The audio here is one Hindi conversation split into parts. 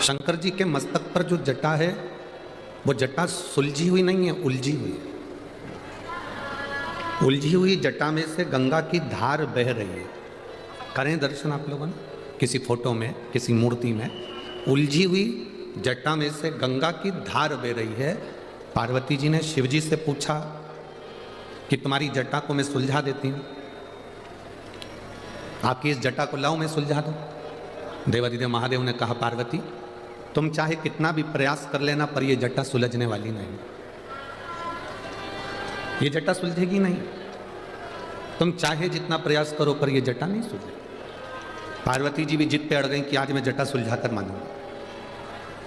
शंकर जी के मस्तक पर जो जटा है वो जटा सुलझी हुई नहीं है, उलझी हुई है। उलझी हुई जटा में से गंगा की धार बह रही है। करें दर्शन आप लोगों ने किसी फोटो में, किसी मूर्ति में, उलझी हुई जटा में से गंगा की धार बह रही है। पार्वती जी ने शिव जी से पूछा कि तुम्हारी जटा को मैं सुलझा देती हूँ, आपकी इस जटा को लाओ मैं सुलझा दूँ। देवादिदेव महादेव ने कहा पार्वती तुम चाहे कितना भी प्रयास कर लेना पर यह जटा सुलझने वाली नहीं, ये जटा सुलझेगी नहीं। तुम चाहे जितना प्रयास करो पर यह जटा नहीं सुलझे। पार्वती जी भी जिद पे अड़ गई कि आज मैं जटा सुलझा कर मानूंगा।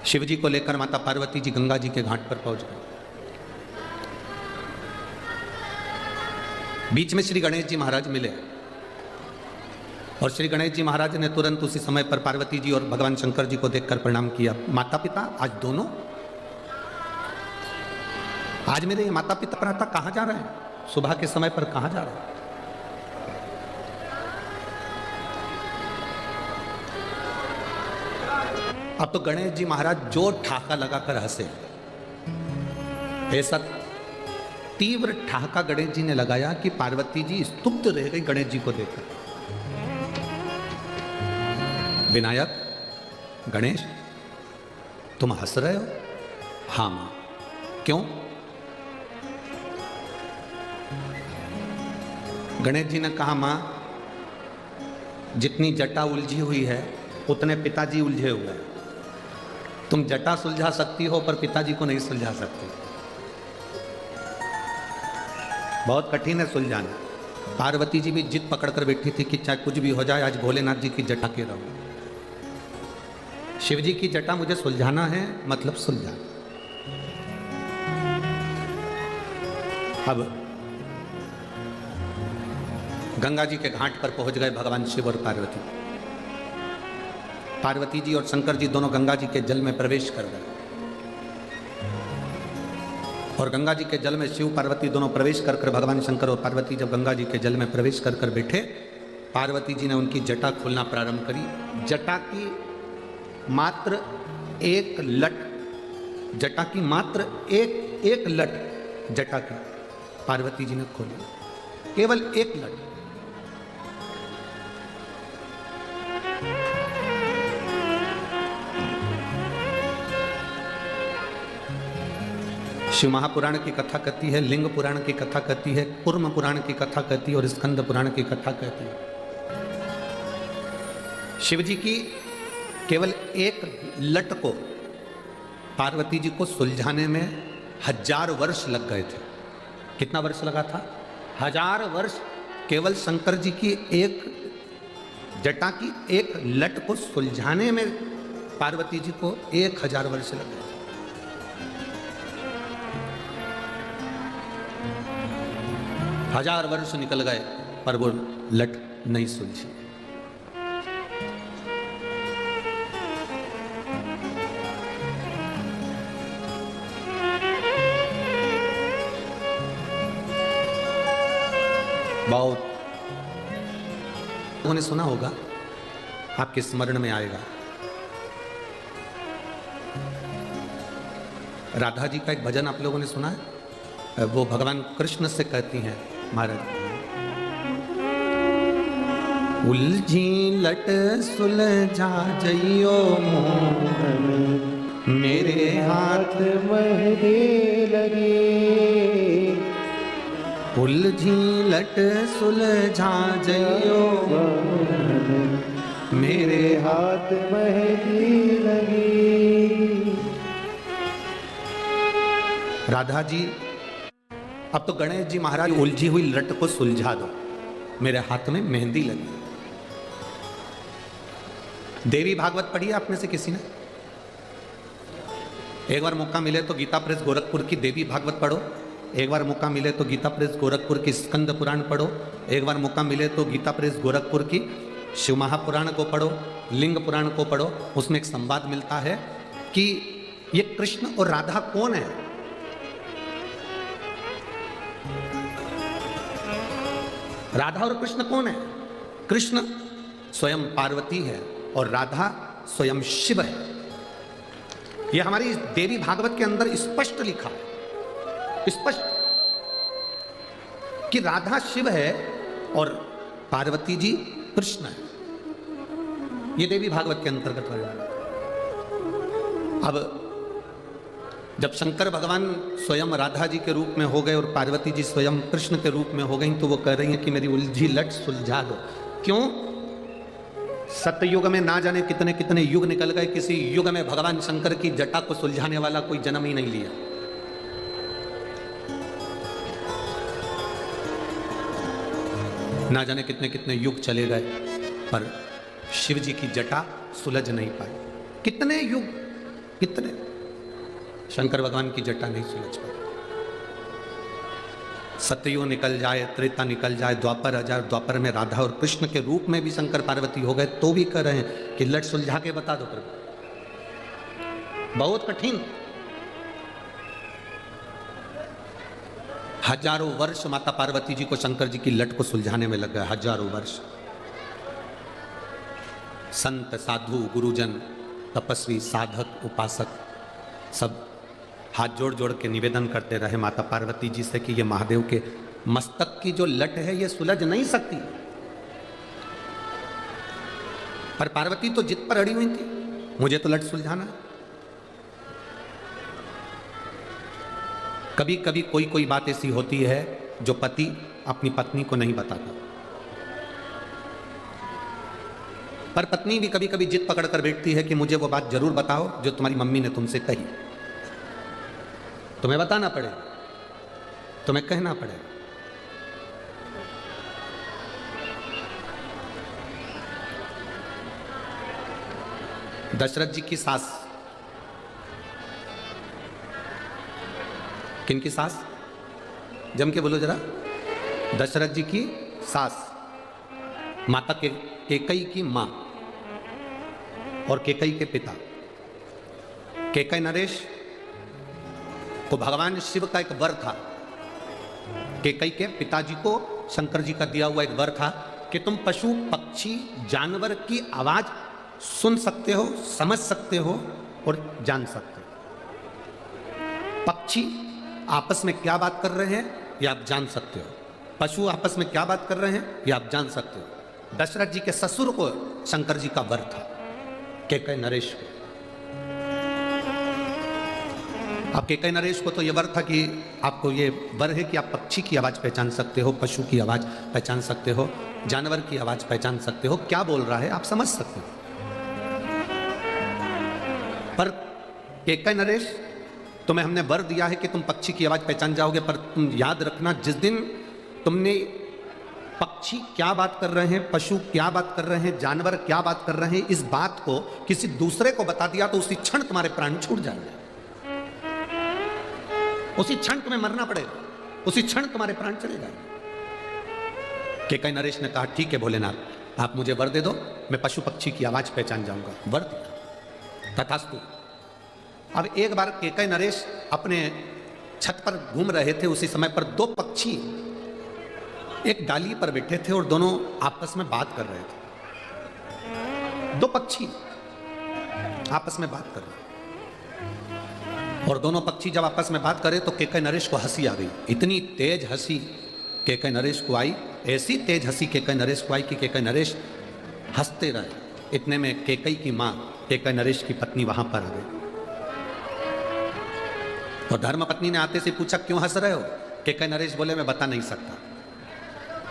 शिव जी को लेकर माता पार्वती जी गंगा जी के घाट पर पहुंच गए। बीच में श्री गणेश जी महाराज मिले और श्री गणेश जी महाराज ने तुरंत उसी समय पर पार्वती जी और भगवान शंकर जी को देखकर प्रणाम किया। माता पिता आज दोनों, आज मेरे ये माता पिता प्रातः कहां जा रहे हैं, सुबह के समय पर कहां जा रहे हैं। अब तो गणेश जी महाराज जो ठाका लगाकर हंसे, ऐसा तीव्र ठाका गणेश जी ने लगाया कि पार्वती जी स्तुब्ध रह गई गणेश जी को देखकर। विनायक, गणेश तुम हंस रहे हो? हाँ मां। क्यों? गणेश जी ने कहा मां जितनी जटा उलझी हुई है उतने पिताजी उलझे हुए हैं। तुम जटा सुलझा सकती हो पर पिताजी को नहीं सुलझा सकती, बहुत कठिन है सुलझाना। पार्वती जी भी जिद पकड़कर बैठी थी कि चाहे कुछ भी हो जाए आज भोलेनाथ जी की जटा के रहो। शिव जी की जटा मुझे सुलझाना है, मतलब सुलझाना। अब गंगा जी के घाट पर पहुंच गए भगवान शिव और पार्वती। पार्वती जी और शंकर जी दोनों गंगा जी के जल में प्रवेश कर गए और गंगा जी के जल में शिव पार्वती दोनों प्रवेश कर भगवान शंकर और पार्वती जब गंगा जी के जल में प्रवेश कर बैठे, पार्वती जी ने उनकी जटा खोलना प्रारंभ करी। जटा की मात्र एक लट, जटा की मात्र एक लट जटा की पार्वती जी ने खोली, केवल एक लट। शिव महापुराण की कथा कहती है, लिंग पुराण की कथा कहती है, कूर्म पुराण की कथा कहती है और स्कंद पुराण की कथा कहती है। शिव जी की केवल एक लट को पार्वती जी को सुलझाने में 1000 वर्ष लग गए थे। कितना वर्ष लगा था? 1000 वर्ष केवल शंकर जी की एक जटा की एक लट को सुलझाने में पार्वती जी को 1000 वर्ष लग गए। 1000 वर्ष निकल गए पर वो लट नहीं सुलझी। बहुत लोगों ने सुना होगा, आपके स्मरण में आएगा। राधा जी का एक भजन आप लोगों ने सुना है, वो भगवान कृष्ण से कहती हैं महाराज, उलझी लट सुलझा जइयो मोहन मेरे हाथ मेहंदी लगी। उलझी लट सुलझा जइयो मेरे हाथ मेहंदी लगी। राधा जी अब तो गणेश जी महाराज उलझी हुई लट को सुलझा दो, मेरे हाथ में मेहंदी लगी। देवी भागवत पढ़ी आप में से किसी ने? एक बार मौका मिले तो गीता प्रेस गोरखपुर की देवी भागवत पढ़ो, एक बार मौका मिले तो गीता प्रेस गोरखपुर की स्कंद पुराण पढ़ो, एक बार मौका मिले तो गीता प्रेस गोरखपुर की शिव महापुराण को पढ़ो, लिंग पुराण को पढ़ो। उसमें एक संवाद मिलता है कि ये कृष्ण और राधा कौन है। राधा और कृष्ण कौन है? कृष्ण स्वयं पार्वती है और राधा स्वयं शिव है। यह हमारी देवी भागवत के अंदर स्पष्ट लिखा है, स्पष्ट, कि राधा शिव है और पार्वती जी कृष्ण है। ये देवी भागवत के अंतर्गत वर्णन। अब जब शंकर भगवान स्वयं राधा जी के रूप में हो गए और पार्वती जी स्वयं कृष्ण के रूप में हो गई, तो वो कह रही हैं कि मेरी उलझी लट सुलझा दो। क्यों? सतयुग में ना जाने कितने कितने युग निकल गए, किसी युग में भगवान शंकर की जटा को सुलझाने वाला कोई जन्म ही नहीं लिया। ना जाने कितने कितने युग चले गए, पर शिव जी की जटा सुलझ नहीं पाई। कितने युग, कितने, शंकर भगवान की जटा नहीं सुलझ पाई। सतयुग निकल जाए, त्रेता निकल जाए, द्वापर आ जाए, द्वापर में राधा और कृष्ण के रूप में भी शंकर पार्वती हो गए, तो भी कह रहे हैं कि लट सुलझा के बता दो प्रभु। बहुत कठिन। हजारों वर्ष माता पार्वती जी को शंकर जी की लट को सुलझाने में लग गए, हजारों वर्ष। संत, साधु, गुरुजन, तपस्वी, साधक, उपासक सब हाथ जोड़ जोड़ के निवेदन करते रहे माता पार्वती जी से कि ये महादेव के मस्तक की जो लट है ये सुलझ नहीं सकती। पर पार्वती तो जिद पर अड़ी हुई थी, मुझे तो लट सुलझाना है। कभी कभी कोई कोई बात ऐसी होती है जो पति अपनी पत्नी को नहीं बताता, पर पत्नी भी कभी कभी जिद पकड़ कर बैठती है कि मुझे वो बात जरूर बताओ जो तुम्हारी मम्मी ने तुमसे कही। तुम्हें बताना पड़ेगा, तुम्हें कहना पड़ेगा। दशरथ जी की सास, किनकी सास? जम के बोलो जरा। दशरथ जी की सास, माता के केकई की मां और केकई के पिता। केकई नरेश को भगवान शिव का एक वर था। केकई के पिताजी को शंकर जी का दिया हुआ एक वर था कि तुम पशु, पक्षी, जानवर की आवाज सुन सकते हो, समझ सकते हो और जान सकते हो। पक्षी आपस में क्या बात कर रहे हैं ये आप जान सकते हो, पशु आपस में क्या बात कर रहे हैं ये आप जान सकते हो। दशरथ जी के ससुर को शंकर जी का वर था, केकई नरेश को। अब केकई नरेश को तो ये वर था कि आपको ये वर है कि आप पक्षी की आवाज पहचान सकते हो, पशु की आवाज पहचान सकते हो, जानवर की आवाज पहचान सकते हो, क्या बोल रहा है आप समझ सकते हो। पर केकई नरेश, तुम्हें हमने वर दिया है कि तुम पक्षी की आवाज पहचान जाओगे, पर तुम याद रखना जिस दिन तुमने पक्षी क्या बात कर रहे हैं, पशु क्या बात कर रहे हैं, जानवर क्या बात कर रहे हैं, इस बात को किसी दूसरे को बता दिया तो उसी क्षण तुम्हारे प्राण छूट जाएंगे। उसी क्षण तुम्हें मरना पड़ेगा, उसी क्षण तुम्हारे प्राण चले जाएंगे। केकई नरेश ने कहा ठीक है भोलेनाथ, आप मुझे वर दे दो, मैं पशु पक्षी की आवाज पहचान जाऊंगा। वर दिया, तथास्तु। अब एक बार केकई नरेश अपने छत पर घूम रहे थे, उसी समय पर दो पक्षी एक डाली पर बैठे थे और दोनों आपस में बात कर रहे थे। दो पक्षी आपस में बात कर रहे, और दोनों पक्षी जब आपस में बात करे तो केकई नरेश को हंसी आ गई। इतनी तेज हंसी केकई नरेश को आई, ऐसी तेज हंसी केकई नरेश को आई कि केकई नरेश हंसते रहे। इतने में केकई की मां, केकई नरेश की पत्नी वहां पर आ गई और धर्म पत्नी ने आते से पूछा क्यों हंस रहे हो? केकई नरेश बोले मैं बता नहीं सकता।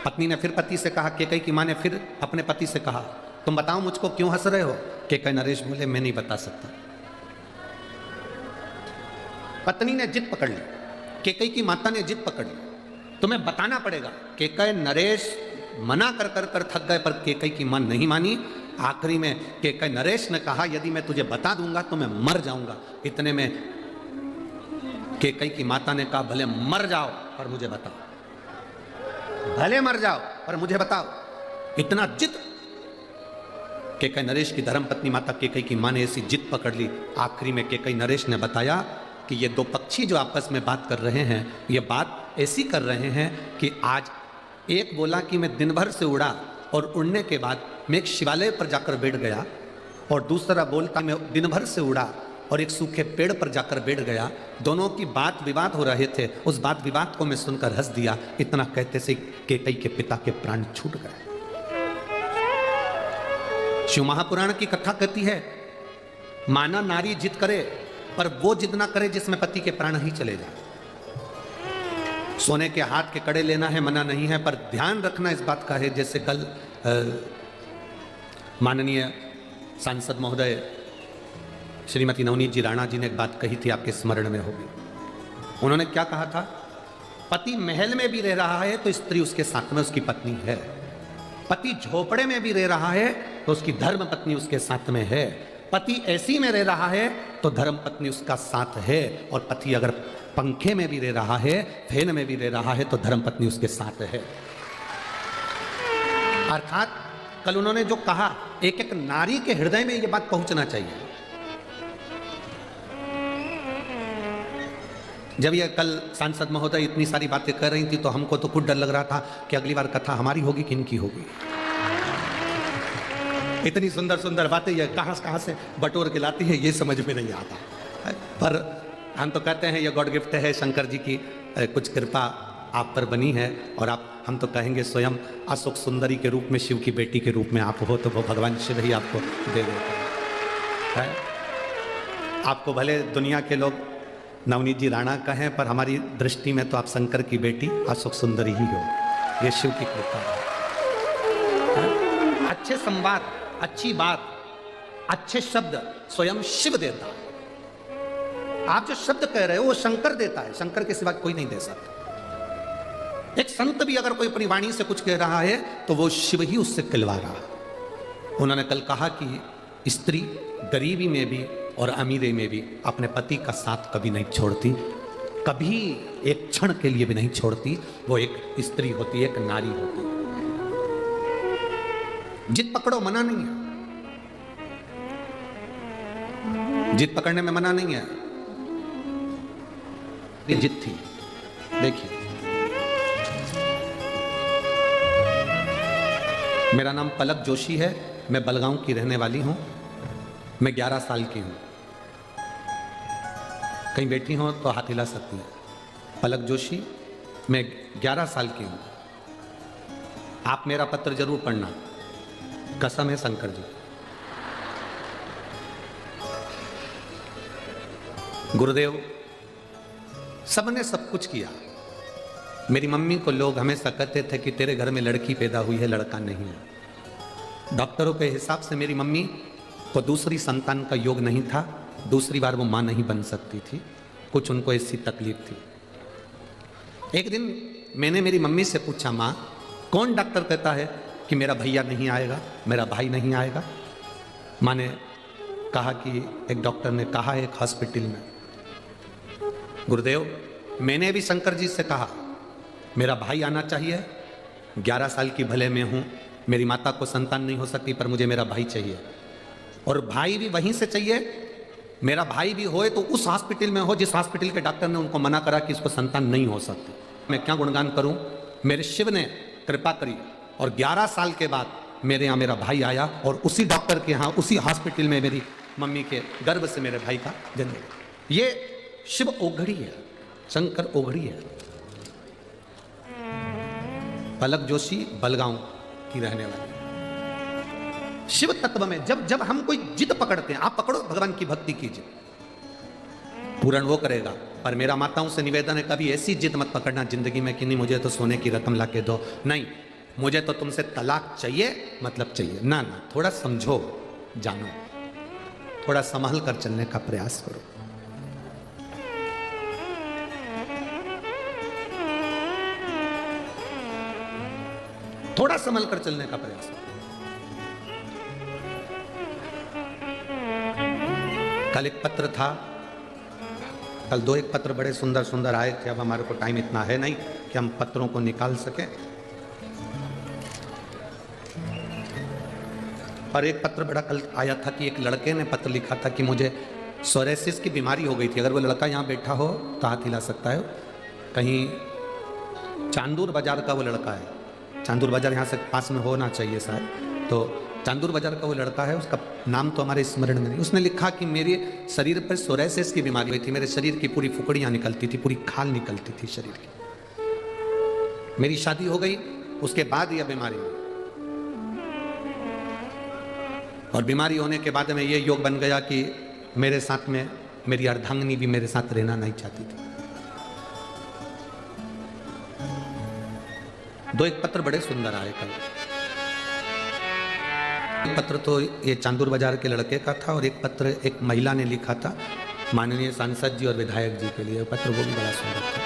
पत्नी ने फिर पति से कहा, केकई की मां ने फिर अपने पति से कहा तुम बताओ मुझको क्यों हंस रहे हो? केकई नरेश बोले मैं नहीं बता सकता। पत्नी ने जिद पकड़ ली, केकई की माता ने जिद पकड़ ली, तुम्हें बताना पड़ेगा। केकई नरेश मना कर कर कर थक गए, पर केकई की मां नहीं मानी। आखिरी में केकई नरेश ने कहा यदि मैं तुझे बता दूंगा तो मैं मर जाऊंगा। इतने में केकई की माता ने कहा भले मर जाओ पर मुझे बताओ, भले मर जाओ पर मुझे बताओ। इतना जिद केकई नरेश की धर्मपत्नी माता केकई की मां ने ऐसी जिद पकड़ ली। आखिरी में केकई नरेश ने बताया कि ये दो पक्षी जो आपस में बात कर रहे हैं ये बात ऐसी कर रहे हैं कि आज एक बोला कि मैं दिन भर से उड़ा और उड़ने के बाद मैं एक शिवालय पर जाकर बैठ गया, और दूसरा बोलता मैं दिन भर से उड़ा और एक सूखे पेड़ पर जाकर बैठ गया। दोनों की बात विवाद हो रहे थे, उस बात विवाद को मैं सुनकर हंस दिया। इतना कहते से कैकेयी के पिता के प्राण छूट गए। शिव महापुराण की कथा कहती है, माना नारी जिद करे पर वो जिद ना करे जिसमें पति के प्राण ही चले जाए। सोने के हाथ के कड़े लेना है मना नहीं है, पर ध्यान रखना इस बात का है, जैसे कल माननीय सांसद महोदय श्रीमती नवनीत जी राणा जी ने एक बात कही थी, आपके स्मरण में होगी। उन्होंने क्या कहा था, पति महल में भी रह रहा है तो स्त्री उसके साथ में उसकी पत्नी है, पति झोपड़े में भी रह रहा है तो उसकी धर्म पत्नी उसके साथ में है, पति एसी में रह रहा है तो धर्म पत्नी उसका साथ है, और पति अगर पंखे में भी रह रहा है, फैन में भी रह रहा है तो धर्म पत्नी उसके साथ है। अर्थात कल उन्होंने जो कहा, एक एक नारी के हृदय में यह बात पहुंचना चाहिए। जब ये कल सांसद महोदय इतनी सारी बातें कर रही थी तो हमको तो खुद डर लग रहा था कि अगली बार कथा हमारी होगी कि इनकी होगी। इतनी सुंदर सुंदर बातें ये कहां से बटोर के लाती है, ये समझ में नहीं आता। पर हम तो कहते हैं ये गॉड गिफ्ट है, शंकर जी की कुछ कृपा आप पर बनी है, और हम तो कहेंगे स्वयं अशोक सुंदरी के रूप में, शिव की बेटी के रूप में आप हो, तो वो भगवान शिव ही आपको दे देते हैं। आपको भले दुनिया के लोग नवनीत जी राणा कहें, पर हमारी दृष्टि में तो आप शंकर की बेटी अशोक सुंदरी ही हो। ये शिव की कृपा है। अच्छे संवाद, अच्छी बात, अच्छे शब्द स्वयं शिव देता है। आप जो शब्द कह रहे हो वो शंकर देता है, शंकर के सिवा कोई नहीं दे सकता। एक संत भी अगर कोई अपनी वाणी से कुछ कह रहा है तो वो शिव ही उससे कहलवा रहा है। उन्होंने कल कहा कि स्त्री गरीबी में भी और अमीरी में भी अपने पति का साथ कभी नहीं छोड़ती, कभी एक क्षण के लिए भी नहीं छोड़ती। वो एक स्त्री होती है, एक नारी होती है। जिद पकड़ो, मना नहीं है, जिद पकड़ने में मना नहीं है। ये जिद थी, देखिए मेरा नाम पलक जोशी है, मैं बलगांव की रहने वाली हूं, मैं 11 साल की हूं। कहीं बैठी हो तो हाथ हिला सकती है। पलक जोशी, मैं 11 साल की हूं। आप मेरा पत्र जरूर पढ़ना, कसम है शंकर जी। गुरुदेव, सबने सब कुछ किया। मेरी मम्मी को लोग हमेशा कहते थे कि तेरे घर में लड़की पैदा हुई है, लड़का नहीं है। डॉक्टरों के हिसाब से मेरी मम्मी को दूसरी संतान का योग नहीं था, दूसरी बार वो मां नहीं बन सकती थी, कुछ उनको ऐसी तकलीफ थी। एक दिन मैंने मेरी मम्मी से पूछा, मां कौन डॉक्टर कहता है कि मेरा भैया नहीं आएगा, मेरा भाई नहीं आएगा? मां ने कहा कि एक डॉक्टर ने कहा है एक हॉस्पिटल में। गुरुदेव, मैंने भी शंकर जी से कहा मेरा भाई आना चाहिए, 11 साल की भले में हूं, मेरी माता को संतान नहीं हो सकती, पर मुझे मेरा भाई चाहिए, और भाई भी वहीं से चाहिए। मेरा भाई भी होए तो उस हॉस्पिटल में हो जिस हॉस्पिटल के डॉक्टर ने उनको मना करा कि इसको संतान नहीं हो सकती। मैं क्या गुणगान करूं, मेरे शिव ने कृपा करी और 11 साल के बाद मेरे यहाँ मेरा भाई आया, और उसी डॉक्टर के यहाँ उसी हॉस्पिटल में मेरी मम्मी के गर्भ से मेरे भाई का जन्म। ये शिव ओघड़ी है, शंकर ओघड़ी है। पलक जोशी बलगांव की रहने वाली। शिव तत्व में जब हम कोई जिद पकड़ते हैं, आप पकड़ो भगवान की भक्ति कीजिए, पूर्ण वो करेगा। पर मेरा माताओं से निवेदन है, कभी ऐसी जिद मत पकड़ना जिंदगी में कि नहीं मुझे तो सोने की रकम ला के दो, नहीं मुझे तो तुमसे तलाक चाहिए, मतलब चाहिए। ना ना, थोड़ा समझो, जानो, थोड़ा संभाल कर चलने का प्रयास करो। थोड़ा संभल कर चलने का प्रयास करो। कल एक पत्र था, कल 2 एक पत्र बड़े सुंदर सुंदर आए थे। अब हमारे को टाइम इतना है नहीं कि हम पत्रों को निकाल सके, और एक पत्र बड़ा कल आया था कि एक लड़के ने पत्र लिखा था कि मुझे सोरेसिस की बीमारी हो गई थी। अगर वो लड़का यहाँ बैठा हो तो हाथ हिला सकता है। कहीं चांदूर बाजार का वो लड़का है, चांदूर बाजार यहाँ से पास में होना चाहिए शायद, तो चांदूर बाजार का वो लड़का है, उसका नाम तो हमारे स्मरण में नहीं। उसने लिखा कि मेरे शरीर पर सोरायसिस की बीमारी हुई थी, मेरे शरीर की पूरी फुकड़ियां निकलती थी, पूरी खाल निकलती थी शरीर की। मेरी शादी हो गई, उसके बाद यह बीमारी हुई, और बीमारी होने के बाद में ये योग बन गया कि मेरे साथ में मेरी अर्धांगिनी भी मेरे साथ रहना नहीं चाहती थी। दो एक पत्र बड़े सुंदर आए कल। एक पत्र तो ये चांदूर बाजार के लड़के का था, और एक पत्र एक महिला ने लिखा था माननीय सांसद जी और विधायक जी के लिए। पत्र वो भी बड़ा सुंदर था।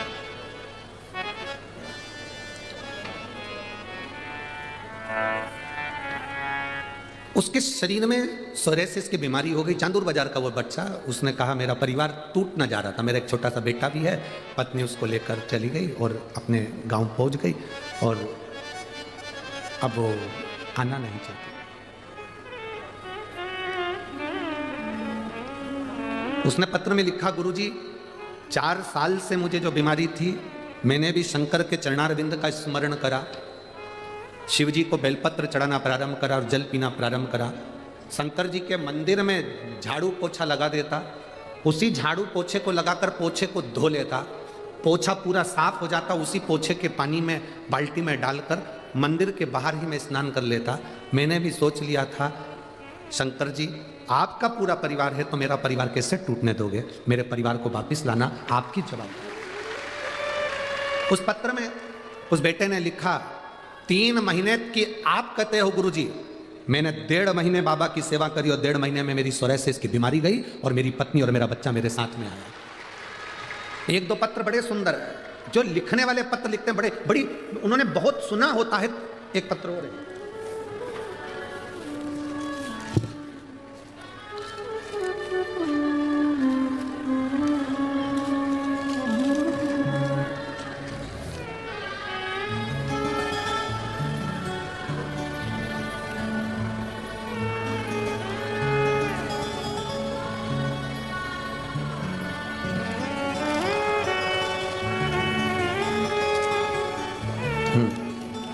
उसके शरीर में सोरायसिस की बीमारी हो गई। चांदूर बाजार का वो बच्चा, उसने कहा मेरा परिवार टूट न जा रहा था, मेरा एक छोटा सा बेटा भी है, पत्नी उसको लेकर चली गई और अपने गांव पहुंच गई, और अब वो आना नहीं चाहती। उसने पत्र में लिखा, गुरुजी 4 साल से मुझे जो बीमारी थी, मैंने भी शंकर के चरणारविंद का स्मरण करा, शिव जी को बेलपत्र चढ़ाना प्रारंभ करा और जल पीना प्रारंभ करा। शंकर जी के मंदिर में झाड़ू पोछा लगा देता, उसी झाड़ू पोछे को लगाकर पोछे को धो लेता, पोछा पूरा साफ हो जाता, उसी पोछे के पानी में बाल्टी में डालकर मंदिर के बाहर ही मैं स्नान कर लेता। मैंने भी सोच लिया था, शंकर जी आपका पूरा परिवार है तो मेरा परिवार कैसे टूटने दोगे, मेरे परिवार को वापिस लाना आपकी जवाबदारी। उस पत्र में उस बेटे ने लिखा, 3 महीने की आप कहते हो गुरुजी, मैंने 1.5 महीने बाबा की सेवा करी और 1.5 महीने में मेरी सोरायसिस की बीमारी गई और मेरी पत्नी और मेरा बच्चा मेरे साथ में आया। 1-2 पत्र बड़े सुंदर है, जो लिखने वाले पत्र लिखते हैं बड़ी उन्होंने बहुत सुना होता है। एक पत्र और है,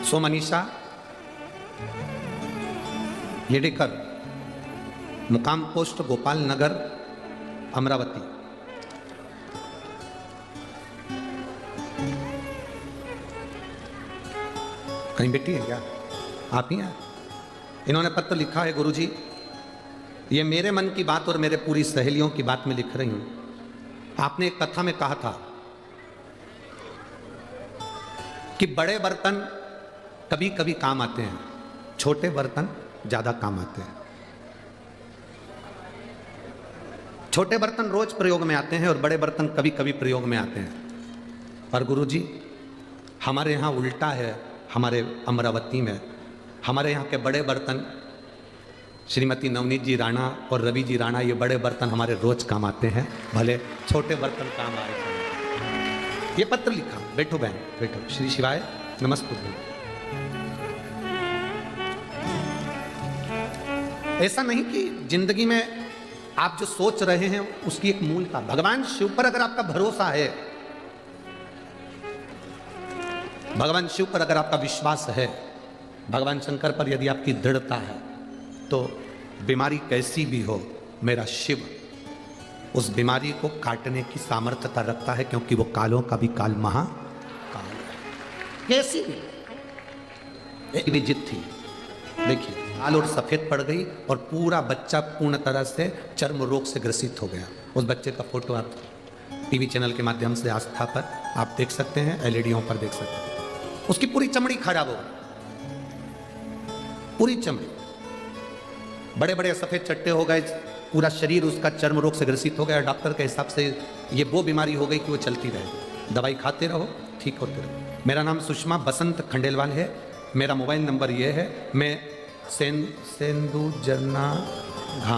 सो मनीषा येडेकर, मुकाम पोस्ट गोपाल नगर, अमरावती। कहीं बेटी है क्या? आप ही हैं? इन्होंने पत्र लिखा है, गुरुजी ये मेरे मन की बात और मेरे पूरी सहेलियों की बात में लिख रही हूं। आपने एक कथा में कहा था कि बड़े बर्तन कभी कभी काम आते हैं, छोटे बर्तन ज्यादा काम आते हैं। छोटे बर्तन रोज प्रयोग में आते हैं और बड़े बर्तन कभी कभी प्रयोग में आते हैं। और गुरुजी हमारे यहाँ उल्टा है, हमारे अमरावती में हमारे यहाँ के बड़े बर्तन, श्रीमती नवनीत जी राणा और रवि जी राणा, ये बड़े बर्तन हमारे रोज काम आते हैं, भले छोटे बर्तन काम आए। ये पत्र लिखा, बैठो बहन बैठो, श्री शिवाय नमस्ते। ऐसा नहीं कि जिंदगी में आप जो सोच रहे हैं उसकी एक मूलता, भगवान शिव पर अगर आपका भरोसा है, भगवान शिव पर अगर आपका विश्वास है, भगवान शंकर पर यदि आपकी दृढ़ता है, तो बीमारी कैसी भी हो, मेरा शिव उस बीमारी को काटने की सामर्थ्यता रखता है, क्योंकि वो कालों का भी काल महाकाल है। कैसी भी जिद थी, देखिए लाल और सफेद पड़ गई और पूरा बच्चा पूर्ण तरह से चर्म रोग से ग्रसित हो गया। उस बच्चे का फोटो आप टीवी चैनल के माध्यम से आस्था पर आप देख सकते हैं, एलईडीओं पर देख सकते हैं। उसकी पूरी चमड़ी खराब हो गई, पूरी चमड़ी, बड़े बड़े सफेद चट्टे हो गए, पूरा शरीर उसका चर्म रोग से ग्रसित हो गया। डॉक्टर के हिसाब से ये वो बीमारी हो गई कि वो चलती रहे, दवाई खाते रहो ठीक होते रहो। मेरा नाम सुषमा बसंत खंडेलवाल है, मेरा मोबाइल नंबर ये है, मैं सेंदू जरना घा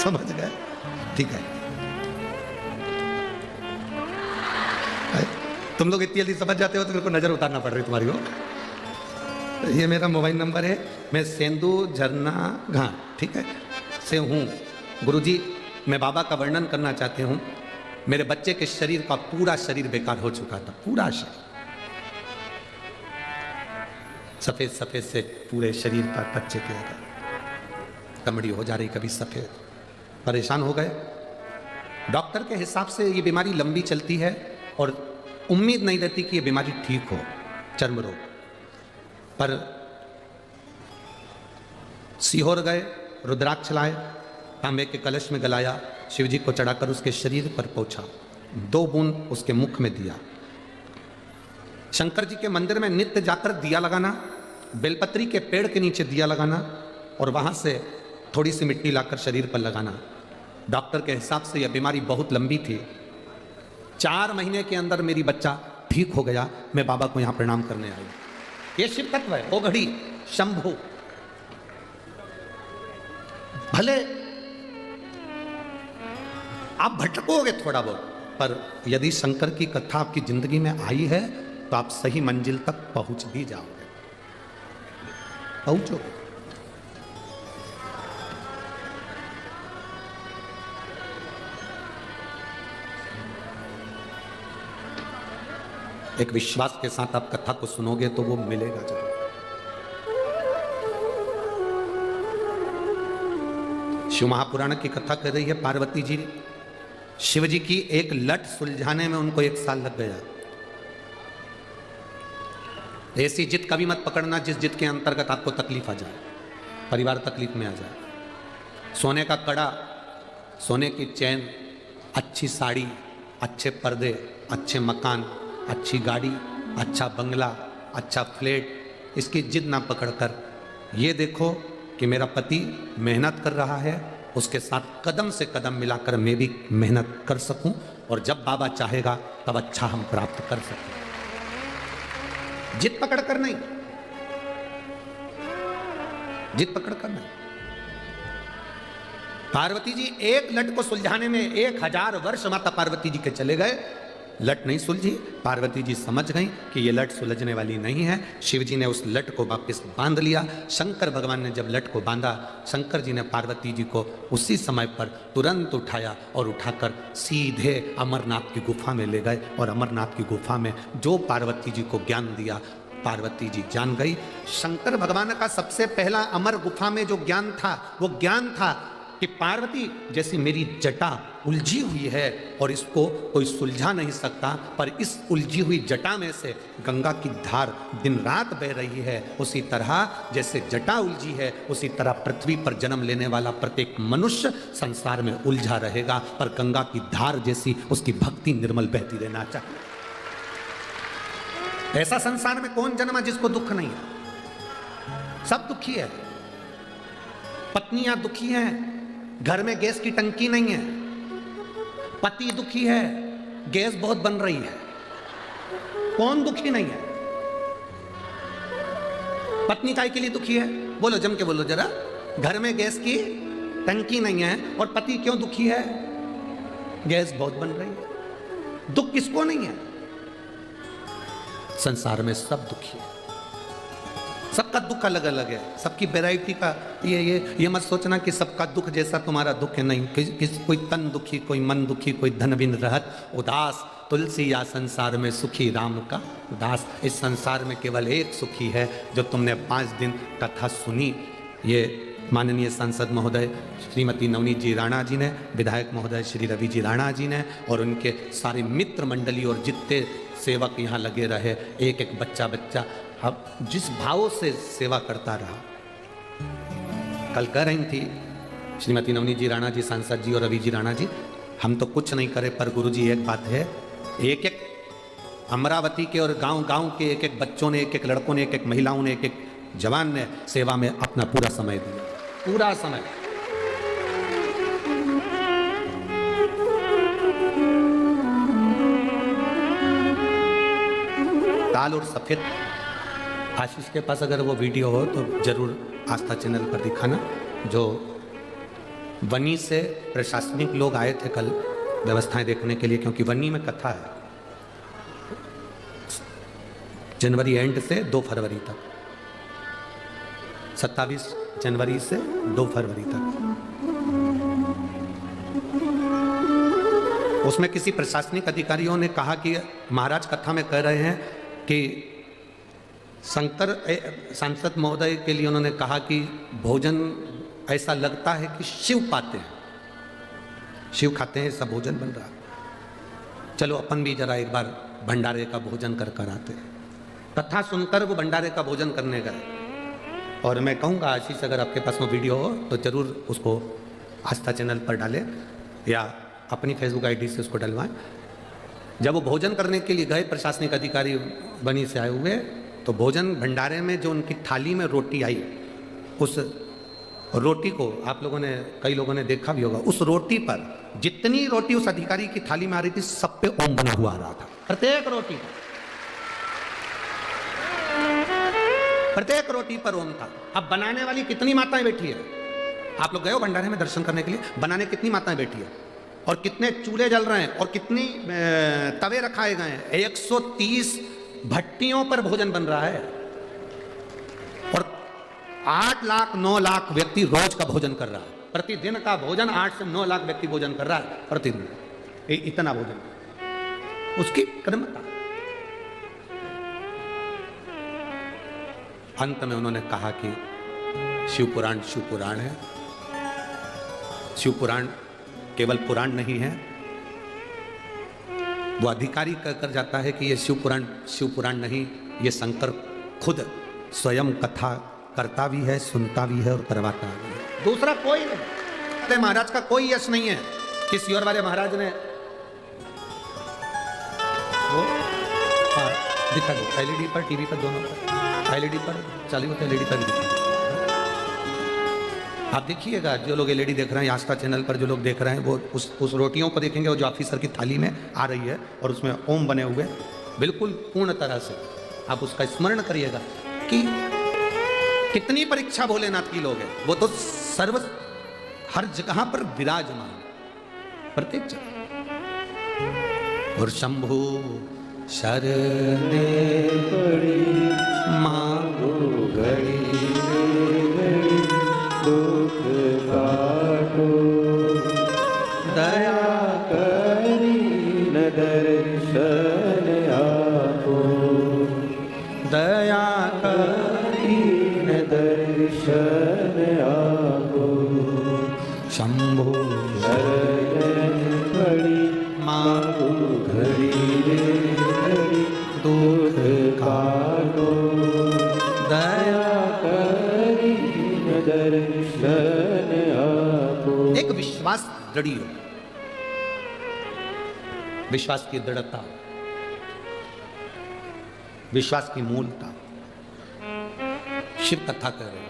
समझ गए? ठीक है, तुम लोग इतनी जल्दी समझ जाते हो तो मेरे को नजर उतारना पड़ रही तुम्हारी को। ये मेरा मोबाइल नंबर है, मैं सेंदू झरना घाट, ठीक है, से हूँ। गुरुजी मैं बाबा का वर्णन करना चाहती हूँ। मेरे बच्चे के शरीर का पूरा शरीर बेकार हो चुका था, पूरा शरीर सफेद सफेद से पूरे शरीर पर बच्चे के कमड़ी हो जा रही, कभी सफेद। परेशान हो गए। डॉक्टर के हिसाब से ये बीमारी लंबी चलती है और उम्मीद नहीं रहती कि ये बीमारी ठीक हो, चर्म रोग। पर सीहोर गए, रुद्राक्ष लाए, तांबे के कलश में गलाया, शिव जी को चढ़ाकर उसके शरीर पर पोंछा, 2 बूंद उसके मुख में दिया। शंकर जी के मंदिर में नित्य जाकर दिया लगाना, बेलपत्री के पेड़ के नीचे दिया लगाना और वहां से थोड़ी सी मिट्टी लाकर शरीर पर लगाना। डॉक्टर के हिसाब से यह बीमारी बहुत लंबी थी। 4 महीने के अंदर मेरी बच्चा ठीक हो गया। मैं बाबा को यहां प्रणाम करने आई। ये शिव तत्व है, ओ घड़ी शंभु। भले आप भटकोगे थोड़ा बहुत, पर यदि शंकर की कथा आपकी जिंदगी में आई है तो आप सही मंजिल तक पहुंच भी जाओगे, पहुंचोगे। एक विश्वास के साथ आप कथा को सुनोगे तो वो मिलेगा जरूर। शिव महापुराण की कथा कर रही है पार्वती जी। शिव जी की एक लट सुलझाने में उनको 1 साल लग गया। ऐसी जिद कभी मत पकड़ना जिस जिद के अंतर्गत आपको तकलीफ आ जाए, परिवार तकलीफ में आ जाए। सोने का कड़ा, सोने की चैन, अच्छी साड़ी, अच्छे पर्दे, अच्छे मकान, अच्छी गाड़ी, अच्छा बंगला, अच्छा फ्लैट, इसकी जिद ना पकड़कर ये देखो कि मेरा पति मेहनत कर रहा है, उसके साथ कदम से कदम मिलाकर मैं भी मेहनत कर सकूं और जब बाबा चाहेगा तब अच्छा हम प्राप्त कर सकें। जिद पकड़कर नहीं, जिद पकड़कर नहीं। पार्वती जी एक लट को सुलझाने में 1000 वर्ष माता पार्वती जी के चले गए। लट नहीं सुलझी। पार्वती जी समझ गई कि ये लट सुलझने वाली नहीं है। शिव जी ने उस लट को वापस बांध लिया। शंकर भगवान ने जब लट को बांधा, शंकर जी ने पार्वती जी को उसी समय पर तुरंत उठाया और उठाकर सीधे अमरनाथ की गुफा में ले गए और अमरनाथ की गुफा में जो पार्वती जी को ज्ञान दिया पार्वती जी जान गई। शंकर भगवान का सबसे पहला अमर गुफा में जो ज्ञान था वो ज्ञान था कि पार्वती जैसी मेरी जटा उलझी हुई है और इसको कोई सुलझा नहीं सकता, पर इस उलझी हुई जटा में से गंगा की धार दिन रात बह रही है। उसी तरह जैसे जटा उलझी है उसी तरह पृथ्वी पर जन्म लेने वाला प्रत्येक मनुष्य संसार में उलझा रहेगा, पर गंगा की धार जैसी उसकी भक्ति निर्मल बहती रहना चाहिए। ऐसा संसार में कौन जन्मा जिसको दुख नहीं है? सब दुखी है। पत्नियां दुखी हैं, घर में गैस की टंकी नहीं है। पति दुखी है, गैस बहुत बन रही है। कौन दुखी नहीं है? पत्नी काय के लिए दुखी है? बोलो, जम के बोलो जरा। घर में गैस की टंकी नहीं है और पति क्यों दुखी है? गैस बहुत बन रही है। दुख किसको नहीं है? संसार में सब दुखी है। सबका दुख अलग अलग है, सबकी वैरायटी का। ये मत सोचना कि सबका दुख जैसा तुम्हारा दुख है, नहीं। कोई तन दुखी, कोई मन दुखी, कोई धन बिन रहत उदास, तुलसी या संसार में सुखी राम का दास। इस संसार में केवल एक सुखी है जो तुमने 5 दिन कथा सुनी। ये माननीय सांसद महोदय श्रीमती नवनीत जी राणा जी ने, विधायक महोदय श्री रवि जी राणा जी ने और उनके सारे मित्र मंडली और जितने सेवक यहाँ लगे रहे, एक एक बच्चा बच्चा अब जिस भाव से सेवा करता रहा। कल कह रही थी श्रीमती नवनीत जी राणा जी, सांसद जी और रवि जी राणा जी, हम तो कुछ नहीं करे, पर गुरु जी एक बात है, एक एक अमरावती के और गांव गांव के एक एक बच्चों ने, एक एक लड़कों ने, एक एक महिलाओं ने, एक एक जवान ने सेवा में अपना पूरा समय दिया, पूरा समय। लाल और सफेद। आशीष के पास अगर वो वीडियो हो तो जरूर आस्था चैनल पर दिखाना। जो वनी से प्रशासनिक लोग आए थे कल व्यवस्थाएं देखने के लिए, क्योंकि वनी में कथा है जनवरी एंड से 2 फरवरी तक, 27 जनवरी से 2 फरवरी तक। उसमें किसी प्रशासनिक अधिकारियों ने कहा कि महाराज कथा में कह रहे हैं कि सांसद महोदय के लिए उन्होंने कहा कि भोजन ऐसा लगता है कि शिव पाते हैं, शिव खाते हैं, ऐसा भोजन बन रहा। चलो अपन भी जरा एक बार भंडारे का भोजन कर कर आते। कथा सुनकर वो भंडारे का भोजन करने गए। और मैं कहूँगा आशीष, अगर आपके पास वो वीडियो हो तो जरूर उसको आस्था चैनल पर डालें या अपनी फेसबुक आईडी से उसको डलवाएं। जब वो भोजन करने के लिए गए, प्रशासनिक अधिकारी बनी से आए हुए, तो भोजन भंडारे में जो उनकी थाली में रोटी आई, उस रोटी को आप लोगों ने, कई लोगों ने देखा भी होगा, उस रोटी पर जितनी रोटी उस अधिकारी की थाली में आ रही थी, सब पे ओम बना हुआ आ रहा था। प्रत्येक रोटी पर ओम था। अब बनाने वाली कितनी माताएं बैठी है? आप लोग गए हो भंडारे में दर्शन करने के लिए? बनाने कितनी माताएं बैठी है और कितने चूल्हे जल रहे हैं और कितनी तवे रखाए गए हैं। 130 भट्टियों पर भोजन बन रहा है और 8 लाख 9 लाख व्यक्ति रोज का भोजन कर रहा है। प्रतिदिन का भोजन 8 से 9 लाख व्यक्ति भोजन कर रहा है प्रतिदिन। इतना भोजन, उसकी क्रमता। अंत में उन्होंने कहा कि शिव पुराण है। शिव पुराण केवल पुराण नहीं है, वो अधिकारी कहकर जाता है कि ये शिव पुराण नहीं, ये शंकर खुद स्वयं कथा करता भी है, सुनता भी है और करवाता भी है। दूसरा कोई नहीं। महाराज का कोई यश नहीं है। किसी और वाले महाराज ने वो दिखा दो एलईडी पर, टीवी पर, दोनों पर। एलईडी पर चालू होता है, एलईडी पर भी दिखा। आप देखिएगा, जो लोग एलईडी देख रहे हैं, आस्था चैनल पर जो लोग देख रहे हैं, वो उस रोटियों को देखेंगे, वो जो ऑफिसर की थाली में आ रही है और उसमें ओम बने हुए, बिल्कुल पूर्ण तरह से आप उसका स्मरण करिएगा कि कितनी परीक्षा भोलेनाथ की लोग हैं। वो तो हर जगह पर विराजमान, प्रत्येक जगह। और शंभु शरणे पड़ी मांगो घड़ी दुख काटो, दया करी न दर्शन आपो, दया करी न दर्शन आपो। शंभु शरण पड़ी मांगो घड़ी घड़ी दुख काटो, दया करी न दर्शन आपो। एक विश्वास दृढ़ हो, विश्वास की दृढ़ता, विश्वास की मूलता। शिव कथा कर रहे,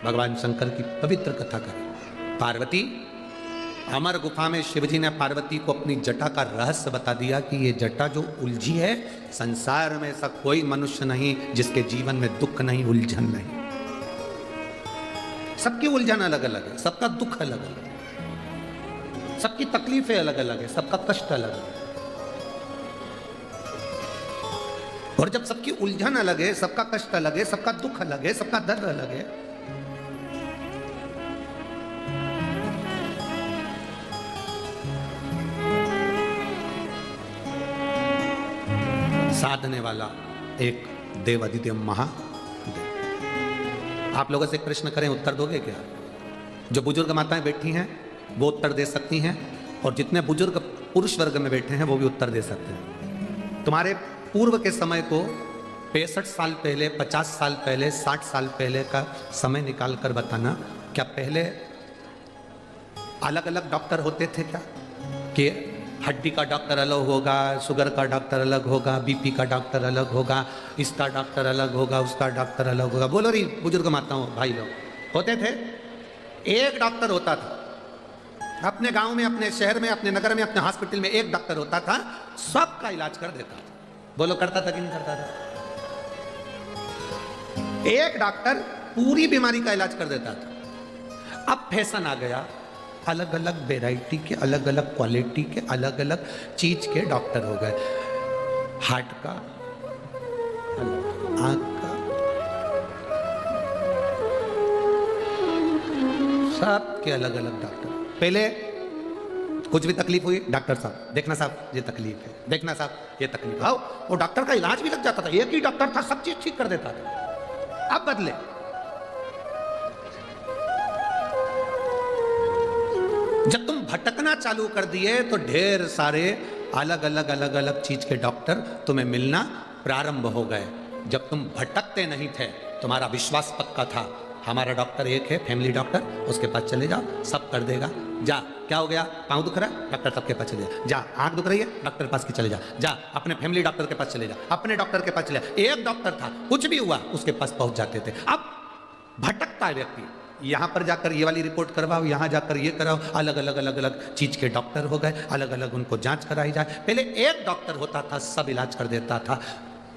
भगवान शंकर की पवित्र कथा कर रहे। पार्वती, अमर गुफा में शिवजी ने पार्वती को अपनी जटा का रहस्य बता दिया कि ये जटा जो उलझी है, संसार में ऐसा कोई मनुष्य नहीं जिसके जीवन में दुख नहीं, उलझन नहीं। सबकी उलझन अलग अलग है, सबका दुख अलग अलग है, सबकी तकलीफें अलग अलग है, सबका कष्ट अलग है। और जब सबकी उलझन अलग है, सबका कष्ट अलग है, सबका दुख अलग है, सबका दर्द अलग है, साधने वाला एक देव अधिदेव महादेव। आप लोगों से एक प्रश्न करें, उत्तर दोगे क्या? जो बुजुर्ग माताएं बैठी हैं वो उत्तर दे सकती हैं, और जितने बुजुर्ग पुरुष वर्ग में बैठे हैं वो भी उत्तर दे सकते हैं। तुम्हारे पूर्व के समय को 65 साल पहले, 50 साल पहले, 60 साल पहले का समय निकाल कर बताना, क्या पहले अलग अलग डॉक्टर होते थे क्या? कि हड्डी का डॉक्टर अलग होगा, शुगर का डॉक्टर अलग होगा, बीपी का डॉक्टर अलग होगा, इसका डॉक्टर अलग होगा, उसका डॉक्टर अलग होगा? बोलो री बुजुर्ग माताओं, भाई लोग, होते थे? एक डॉक्टर होता था अपने गांव में, अपने शहर में, अपने नगर में, अपने हॉस्पिटल में। एक डॉक्टर होता था, सबका इलाज कर देता था। बोलो, करता था कि नहीं करता था? एक डॉक्टर पूरी बीमारी का इलाज कर देता था। अब फैशन आ गया, अलग अलग वेराइटी के, अलग अलग क्वालिटी के, अलग अलग चीज के डॉक्टर हो गए। हार्ट का अलग, आंख का, सब के अलग अलग डॉक्टर। पहले कुछ भी तकलीफ हुई, डॉक्टर साहब देखना साहब ये तकलीफ है, देखना साहब ये तकलीफ है। वो डॉक्टर का इलाज भी लग जाता था, एक ही डॉक्टर था सब चीज ठीक कर देता था। अब बदले, जब तुम भटकना चालू कर दिए तो ढेर सारे अलग अलग चीज के डॉक्टर तुम्हें मिलना प्रारंभ हो गए। जब तुम भटकते नहीं थे, तुम्हारा विश्वास पक्का था, हमारा डॉक्टर एक है, फैमिली डॉक्टर, उसके पास चले जाओ, सब कर देगा। जा, क्या हो गया, पाँव दुख रहा है, डॉक्टर सबके पास चले जा। जा, आंख दुख रही है, डॉक्टर के पास की चले जा। जा, अपने फैमिली डॉक्टर के पास चले जा, अपने डॉक्टर के पास चले जा। एक डॉक्टर था, कुछ भी हुआ उसके पास पहुंच जाते थे। अब भटकता है व्यक्ति, यहाँ पर जाकर ये वाली रिपोर्ट करवाओ, यहाँ जाकर ये कराओ, अलग अलग चीज के डॉक्टर हो गए, अलग अलग उनको जांच कराई जाए। पहले एक डॉक्टर होता था, सब इलाज कर देता था।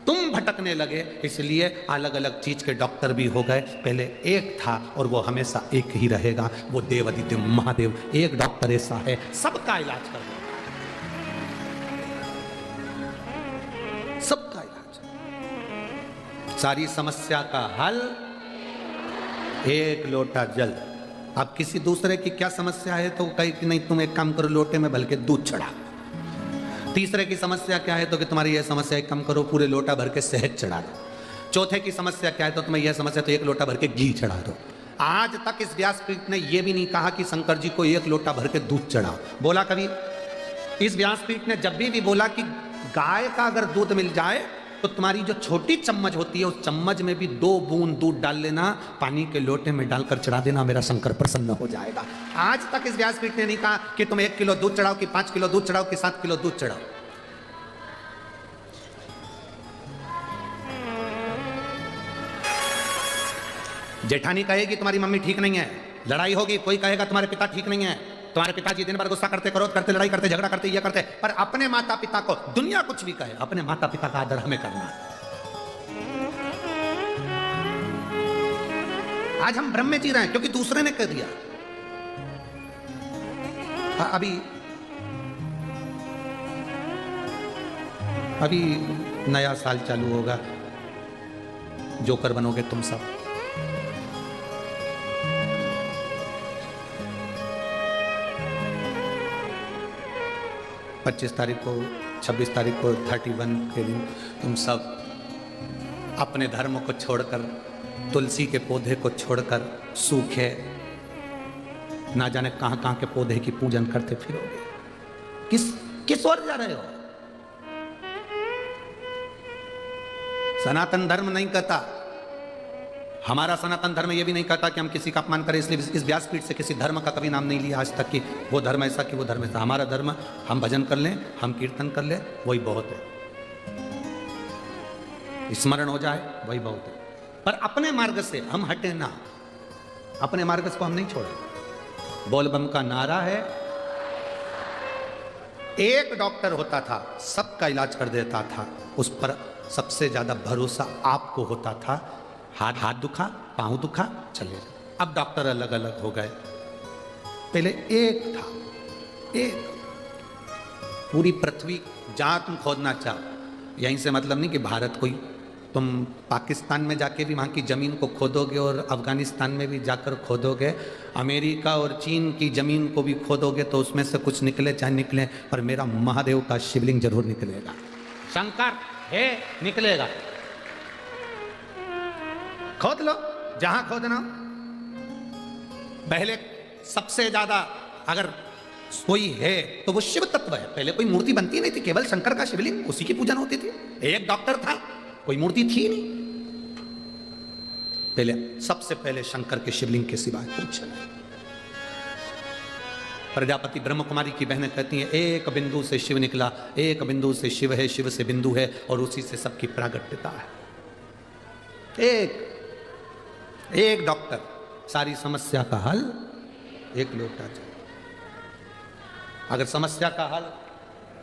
तुम भटकने लगे इसलिए अलग अलग चीज के डॉक्टर भी हो गए। पहले एक था और वो हमेशा एक ही रहेगा, वो देवादिदेव महादेव। एक डॉक्टर ऐसा है, सबका इलाज कर देता है, सबका इलाज, सारी समस्या का हल एक लोटा जल। अब किसी दूसरे की क्या समस्या है तो कहीं कि नहीं तुम एक काम करो, लोटे में बल्कि दूध चढ़ा। तीसरे की समस्या क्या है तो कि तुम्हारी यह समस्या एक काम करो, पूरे लोटा भर के शहद चढ़ा दो। चौथे की समस्या क्या है तो तुम्हें यह समस्या तो एक लोटा भर के घी चढ़ा दो। आज तक इस व्यासपीठ ने यह भी नहीं कहा कि शंकर जी को एक लोटा भर के दूध चढ़ाओ। बोला कभी? इस व्यासपीठ ने जब भी बोला कि गाय का अगर दूध मिल जाए तो तुम्हारी जो छोटी चम्मच होती है उस चम्मच में भी 2 बूंद दूध डाल लेना, पानी के लोटे में डालकर चढ़ा देना, मेरा शंकर प्रसन्न हो जाएगा। आज तक इस व्यासपीठ ने नहीं कहा कि तुम 1 किलो दूध चढ़ाओ, कि 5 किलो दूध चढ़ाओ, कि 7 किलो दूध चढ़ाओ। जेठानी कहेगी तुम्हारी मम्मी ठीक नहीं है, लड़ाई होगी, कोई कहेगा तुम्हारे पिता ठीक नहीं है, तुम्हारे पिताजी दिन भर गुस्सा करते, क्रोध करते, लड़ाई करते, झगड़ा करते, ये करते, पर अपने माता पिता को दुनिया कुछ भी कहे, अपने माता पिता का आदर हमें करना है। आज हम भ्रम में जी रहे हैं क्योंकि दूसरे ने कह दिया। अभी नया साल चालू होगा, जोकर बनोगे तुम सब। 25 तारीख को, 26 तारीख को, 31 के दिन तुम सब अपने धर्म को छोड़कर, तुलसी के पौधे को छोड़कर सूखे ना जाने कहां कहां के पौधे की पूजन करते फिरोगे। किस ओर जा रहे हो? सनातन धर्म नहीं कहता, हमारा सनातन धर्म यह भी नहीं कहता कि हम किसी का अपमान करें, इसलिए इस व्यासपीठ से किसी धर्म का कभी नाम नहीं लिया आज तक कि वो धर्म ऐसा कि वो धर्म ऐसा। हमारा धर्म, हम भजन कर लें, हम कीर्तन कर लें, वही बहुत है, स्मरण हो जाए वही बहुत है। पर अपने मार्ग से हम हटे ना, अपने मार्ग को हम नहीं छोड़े। बोलबम का नारा है, एक डॉक्टर होता था, सबका इलाज कर देता था, उस पर सबसे ज्यादा भरोसा आपको होता था। हाथ दुखा, पांव दुखा, चले जाओ। अब डॉक्टर अलग अलग हो गए, पहले एक था, एक। पूरी पृथ्वी जहां तुम खोदना चाहो, यहीं से मतलब नहीं कि भारत कोई, तुम पाकिस्तान में जाके भी वहां की जमीन को खोदोगे और अफगानिस्तान में भी जाकर खोदोगे, अमेरिका और चीन की जमीन को भी खोदोगे तो उसमें से कुछ निकले चाहे निकले, पर मेरा महादेव का शिवलिंग जरूर निकलेगा। शंकर है, निकलेगा। खोद लो जहां खोदना। पहले सबसे ज्यादा अगर कोई है तो वो शिव तत्व है। पहले कोई मूर्ति बनती नहीं थी, केवल शंकर का शिवलिंग, उसी की पूजन होती थी। एक डॉक्टर था, कोई मूर्ति थी नहीं। पहले सबसे पहले शंकर के शिवलिंग के सिवाय कुछ नहीं। प्रजापति ब्रह्म कुमारी की बहनें कहती हैं, एक बिंदु से शिव निकला, एक बिंदु से शिव है, शिव से बिंदु है, और उसी से सबकी प्रागट्यता है। एक डॉक्टर, सारी समस्या का हल एक लोटा जल। अगर समस्या का हल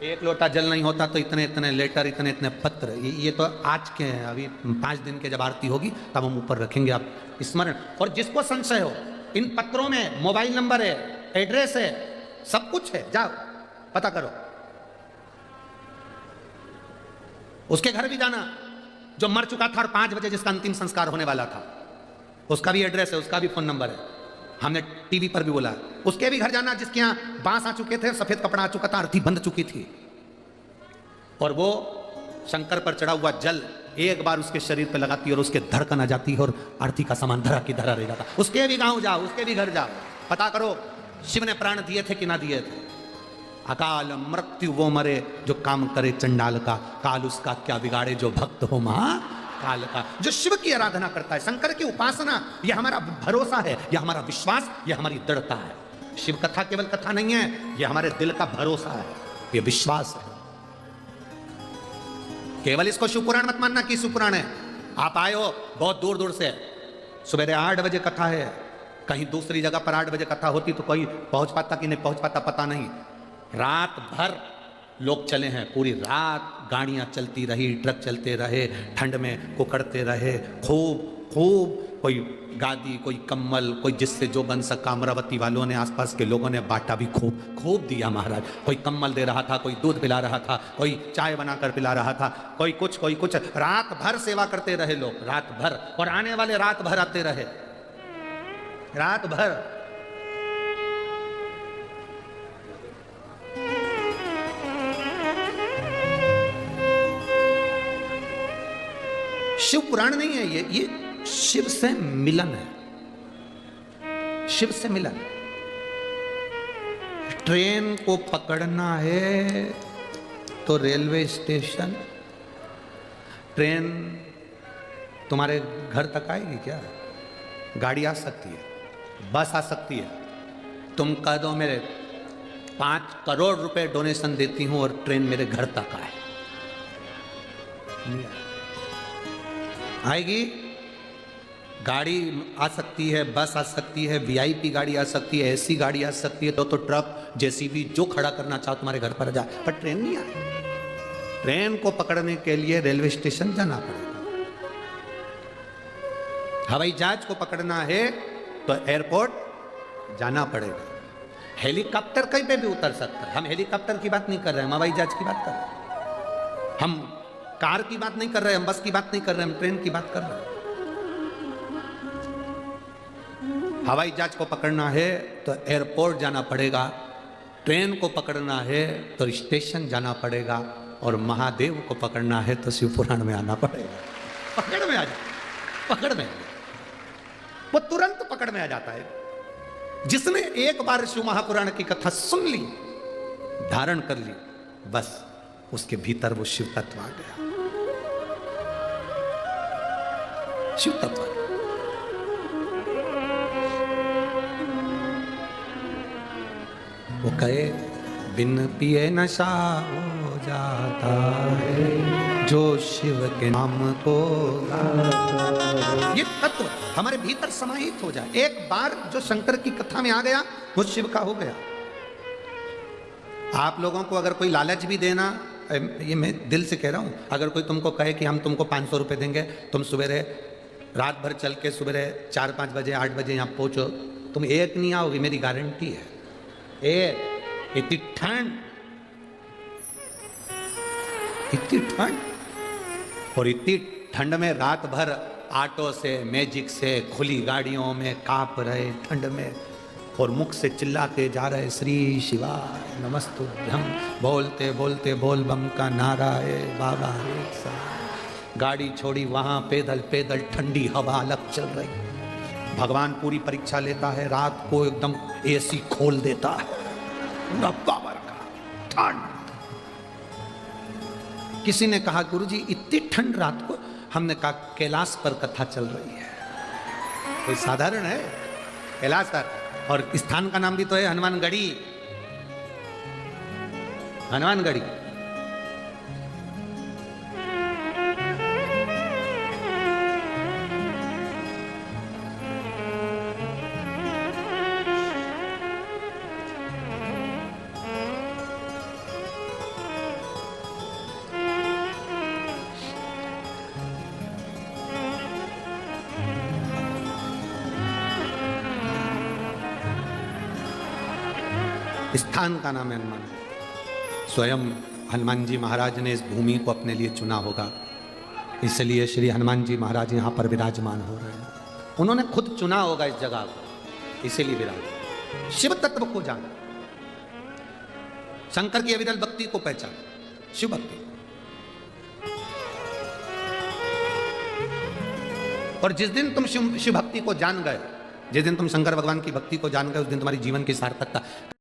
एक लोटा जल नहीं होता तो इतने इतने लेटर, इतने इतने पत्र, ये तो आज के हैं। अभी 5 दिन के जब आरती होगी तब हम ऊपर रखेंगे, आप स्मरण। और जिसको संशय हो, इन पत्रों में मोबाइल नंबर है, एड्रेस है, सब कुछ है, जाओ पता करो। उसके घर भी जाना जो मर चुका था और 5 बजे जिसका अंतिम संस्कार होने वाला था, उसका भी एड्रेस है, उसका भी फोन नंबर है। हमने टीवी पर भी बोला, उसके भी घर जाना जिसके यहाँ बांस आ चुके थे, सफेद कपड़ा आ चुका था, अर्थी बंध चुकी थी, और वो शंकर पर चढ़ा हुआ जल एक बार उसके शरीर पर लगाती और उसके धड़कन आ जाती है और अर्थी का सामान धरा की धरा रह जाता। उसके भी गांव जाओ, उसके भी घर जाओ, पता करो शिव ने प्राण दिए थे कि ना दिए थे। अकाल मृत्यु वो मरे जो काम करे चंडाल का, काल उसका क्या बिगाड़े जो भक्त हो महाकाल का। जो शिव की आराधना करता है, शंकर की उपासना, यह हमारा भरोसा है, यह हमारा विश्वास, यह हमारी दृढ़ता है। शिव कथा केवल कथा नहीं है, यह हमारे दिल का भरोसा है, यह विश्वास है। केवल इसको शिव पुराण मत मानना कि शिव पुराण है। आप आए हो बहुत दूर दूर से, सुबह 8 बजे कथा है, कहीं दूसरी जगह पर 8 बजे कथा होती तो कोई पहुंच पाता कि नहीं पहुंच पाता पता नहीं। रात भर लोग चले हैं, पूरी रात गाड़ियां चलती रही, ट्रक चलते रहे, ठंड में कुकड़ते रहे, खूब खूब कोई गादी, कोई कम्बल, कोई जिससे जो बन सका। अमरावती वालों ने, आसपास के लोगों ने बांटा भी, खूब खूब दिया महाराज। कोई कम्बल दे रहा था, कोई दूध पिला रहा था, कोई चाय बनाकर पिला रहा था, कोई कुछ। रात भर सेवा करते रहे लोग, रात भर, और आने वाले रात भर आते रहे, रात भर। शिव पुराण नहीं है ये शिव से मिलन है, शिव से मिलन। ट्रेन को पकड़ना है तो रेलवे स्टेशन, ट्रेन तुम्हारे घर तक आएगी क्या? गाड़ी आ सकती है, बस आ सकती है। तुम कह दो मेरे 5 करोड़ रुपए डोनेशन देती हूं और ट्रेन मेरे घर तक आए, आएगी? गाड़ी आ सकती है, बस आ सकती है, वीआईपी गाड़ी आ सकती है, ऐसी गाड़ी आ सकती है, तो ट्रक जेसीबी जो खड़ा करना चाहो तुम्हारे घर पर आ जाए, पर ट्रेन नहीं आए। ट्रेन को पकड़ने के लिए रेलवे स्टेशन जाना पड़ेगा, हवाई जहाज को पकड़ना है तो एयरपोर्ट जाना पड़ेगा। हेलीकॉप्टर कहीं पे भी उतर सकता है, हम हेलीकॉप्टर की बात नहीं कर रहे हैं, हम हवाई जहाज की बात कर रहे हैं, हम कार की बात नहीं कर रहे हैं, हम बस की बात नहीं कर रहे हैं, हम ट्रेन की बात कर रहे हैं। हवाई जहाज को पकड़ना है तो एयरपोर्ट जाना पड़ेगा, ट्रेन को पकड़ना है तो स्टेशन जाना पड़ेगा, और महादेव को पकड़ना है तो शिव पुराण में आना पड़ेगा। पकड़ में आ जाए, पकड़ में, वो तुरंत पकड़ में आ जाता है। जिसने एक बार शिव महापुराण की कथा सुन ली, धारण कर ली, बस उसके भीतर वो शिव तत्व आ गया, शिव तत्व। वो कहे बिन पिए नशा हो जाता है जो शिव के नाम को गाता। ये तत्व हमारे भीतर समाहित हो जाए, एक बार जो शंकर की कथा में आ गया वो शिव का हो गया। आप लोगों को अगर कोई लालच भी देना, ये मैं दिल से कह रहा हूं, अगर कोई तुमको कहे कि हम तुमको 500 रुपए देंगे, तुम सुबह रात भर चल के सुबह 4-5 बजे 8 बजे यहाँ पहुंचो, तुम एक नहीं आओगे, मेरी गारंटी है। इतनी ठंड, इतनी ठंड, और इतनी ठंड में रात भर ऑटो से, मैजिक से, खुली गाड़ियों में कांप रहे ठंड में, और मुख से चिल्लाते जा रहे श्री शिवाय नमस्तुभ्यं, बोलते बोलते बोल बम का नारा है बाबा एक साथ। गाड़ी छोड़ी वहां पैदल पैदल, ठंडी हवा अलग चल रही। भगवान पूरी परीक्षा लेता है, रात को एकदम एसी खोल देता है, पूरा पावर का ठंड। किसी ने कहा गुरुजी इतनी ठंड रात को, हमने कहा कैलाश पर कथा चल रही है, कोई साधारण है? कैलाश पर, और स्थान का नाम भी तो है हनुमानगढ़ी, हनुमानगढ़ी। स्थान का नाम है हनुमान। स्वयं हनुमान जी महाराज ने इस भूमि को अपने लिए चुना होगा, इसलिए श्री हनुमान जी महाराज यहाँ पर विराजमान हो रहे हैं। उन्होंने खुद चुना होगा इस जगह को, इसीलिए विराट। शिव तत्व को जान, शंकर की अविरल भक्ति को पहचान, शिव भक्ति। और जिस दिन तुम शिव भक्ति को जान गए, जिस दिन तुम शंकर भगवान की भक्ति को जान गए, उस दिन तुम्हारी जीवन की सार्थकता।